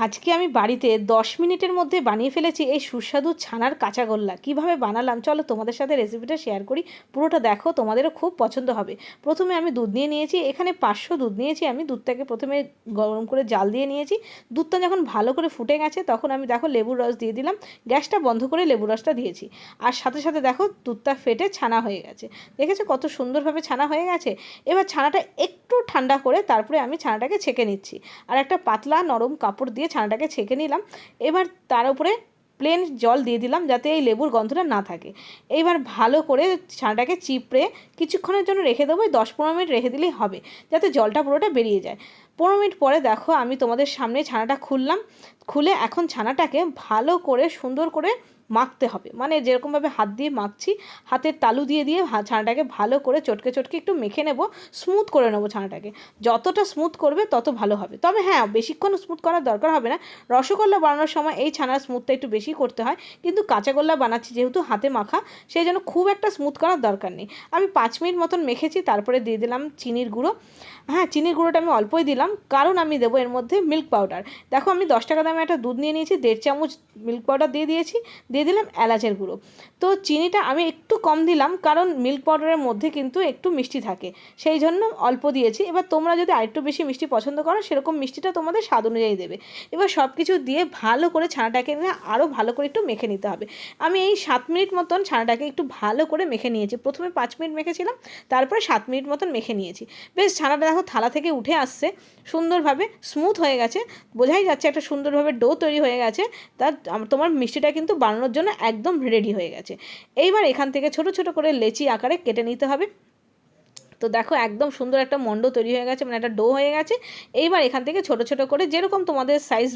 আজকে আমি বাড়িতে 10 মিনিটের মধ্যে বানিয়ে ফেলেছি এই সুস্বাদু ছানার কাঁচা গোল্লা। কীভাবে বানালাম চলো তোমাদের সাথে রেসিপিটা শেয়ার করি, পুরোটা দেখো, তোমাদেরও খুব পছন্দ হবে। প্রথমে আমি দুধ নিয়ে নিয়েছি, এখানে 500 দুধ নিয়েছি। আমি দুধটাকে প্রথমে গরম করে জাল দিয়ে নিয়েছি। দুধটা যখন ভালো করে ফুটে গেছে তখন আমি দেখো লেবুর রস দিয়ে দিলাম। গ্যাসটা বন্ধ করে লেবুর রসটা দিয়েছি, আর সাথে সাথে দেখো দুধটা ফেটে ছানা হয়ে গেছে। দেখেছো কত সুন্দরভাবে ছানা হয়ে গেছে। এবার ছানাটা একটু ঠান্ডা করে তারপরে আমি ছানাটাকে ছেঁকে নিচ্ছি, আর একটা পাতলা নরম কাপড় দিয়ে ছানাটাকে ছেঁকে নিলাম। এবার তার উপরে প্লেন জল দিয়ে দিলাম যাতে এই লেবুর গন্ধটা না থাকে। এইবার ভালো করে ছানাটাকে চিপড়ে কিছুক্ষণের জন্য রেখে দেবো, 10-15 মিনিট রেখে দিলেই হবে, যাতে জলটা পুরোটা বেরিয়ে যায়। 15 মিনিট পরে দেখো আমি তোমাদের সামনে ছানাটা খুললাম। খুলে এখন ছানাটাকে ভালো করে সুন্দর করে মাখতে হবে, মানে যেরকমভাবে হাত দিয়ে মাখছি, হাতের তালু দিয়ে দিয়ে ছানাটাকে ভালো করে চটকে চটকে একটু মেখে নেব, স্মুথ করে নেবো ছানাটাকে। যতটা স্মুথ করবে তত ভালো হবে। তবে হ্যাঁ, বেশিক্ষণ স্মুথ করার দরকার হবে না। রসগোল্লা বানানোর সময় এই ছানার স্মুথটা একটু বেশি করতে হয়, কিন্তু কাঁচাগোল্লা বানাচ্ছি যেহেতু হাতে মাখা, সেই জন্য খুব একটা স্মুথ করার দরকার নেই। আমি 5 মিনিট মতন মেখেছি, তারপরে দিয়ে দিলাম চিনির গুঁড়ো। হ্যাঁ, চিনির গুঁড়োটা আমি অল্পই দিলাম, কারণ আমি দেবো এর মধ্যে মিল্ক পাউডার। দেখো আমি 10 টাকা দামে একটা দুধ নিয়ে নিয়েছি, 1.5 চামচ মিল্ক পাউডার দিয়ে দিয়েছি, দিয়ে দিলাম এলাচের গুঁড়ো। তো চিনিটা আমি একটু কম দিলাম, কারণ মিল্ক পাউডারের মধ্যে কিন্তু একটু মিষ্টি থাকে, সেই জন্য অল্প দিয়েছি। এবার তোমরা যদি আরেকটু বেশি মিষ্টি পছন্দ করো সেরকম মিষ্টিটা তোমাদের স্বাদ অনুযায়ী দেবে। এবার সব কিছু দিয়ে ভালো করে ছানাটাকে নিয়ে আরও ভালো করে একটু মেখে নিতে হবে। আমি এই 7 মিনিট মতন ছানাটাকে একটু ভালো করে মেখে নিয়েছি। প্রথমে 5 মিনিট মেখেছিলাম, তারপরে 7 মিনিট মতন মেখে নিয়েছি। বেশ ছানাটা দেখো থালা থেকে উঠে আসছে, সুন্দরভাবে স্মুথ হয়ে গেছে, বোঝাই যাচ্ছে একটা সুন্দরভাবে ডো তৈরি হয়ে গেছে। তা তোমার মিষ্টিটা কিন্তু বানানোর জন্য একদম রেডি হয়ে গেছে। এইবার এখান থেকে ছোট ছোট করে লেচি আকারে কেটে নিতে হবে। তো দেখো একদম সুন্দর একটা মণ্ড তৈরি হয়ে গেছে, মানে একটা ডো হয়ে গেছে। এইবার এখান থেকে ছোট ছোট করে যেরকম তোমাদের সাইজ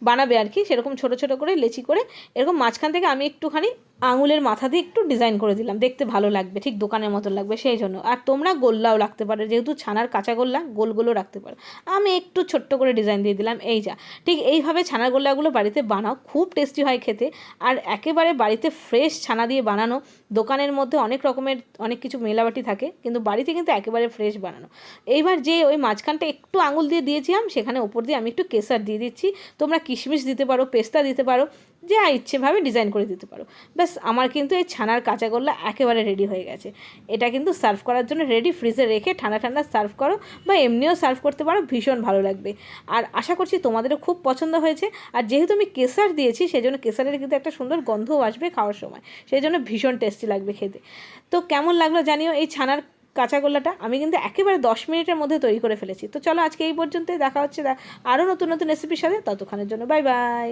বানাবে আর কি, সেরকম ছোট ছোট করে লেচি করে এরকম মাঝখান থেকে আমি একটুখানি আঙুলের মাথা দিয়ে একটু ডিজাইন করে দিলাম, দেখতে ভালো লাগবে, ঠিক দোকানের মতো লাগবে সেই জন্য। আর তোমরা গোল্লাও রাখতে পারো, যেহেতু ছানার কাঁচা গোল্লা, গোলগুলো রাখতে পারো। আমি একটু ছোট্ট করে ডিজাইন দিয়ে দিলাম। এই যা, ঠিক এইভাবে ছানার গোল্লাগুলো বাড়িতে বানাও, খুব টেস্টি হয় খেতে। আর একেবারে বাড়িতে ফ্রেশ ছানা দিয়ে বানানো। দোকানের মধ্যে অনেক রকমের অনেক কিছু মেলাবাটি থাকে, কিন্তু বাড়িতে কিন্তু একেবারে ফ্রেশ বানানো। এইবার যে ওই মাঝখানটা একটু আঙুল দিয়ে দিয়েছিলাম, সেখানে ওপর দিয়ে আমি একটু কেসার দিয়ে দিচ্ছি। তোমরা কিশমিশ দিতে পারো, পেস্তা দিতে পারো, যা ইচ্ছেভাবে ডিজাইন করে দিতে পারো। ব্যাস আমার কিন্তু এই ছানার কাঁচাগোল্লা একেবারে রেডি হয়ে গেছে। এটা কিন্তু সার্ভ করার জন্য রেডি, ফ্রিজে রেখে ঠান্ডা ঠান্ডা সার্ভ করো, বা এমনিও সার্ভ করতে পারো, ভীষণ ভালো লাগবে। আর আশা করছি তোমাদেরও খুব পছন্দ হয়েছে। আর যেহেতু আমি কেসার দিয়েছি সেই জন্য কেসারের কিন্তু একটা সুন্দর গন্ধও আসবে খাওয়ার সময়, সেই জন্য ভীষণ টেস্টি লাগবে খেতে। তো কেমন লাগলো জানিও এই ছানার কাঁচাগোল্লাটা। আমি কিন্তু একেবারে 10 মিনিটের মধ্যে তৈরি করে ফেলেছি। তো চলো আজকে এই পর্যন্তই, দেখা হচ্ছে আরও নতুন নতুন রেসিপির সাথে। ততক্ষণের জন্য বাই বাই।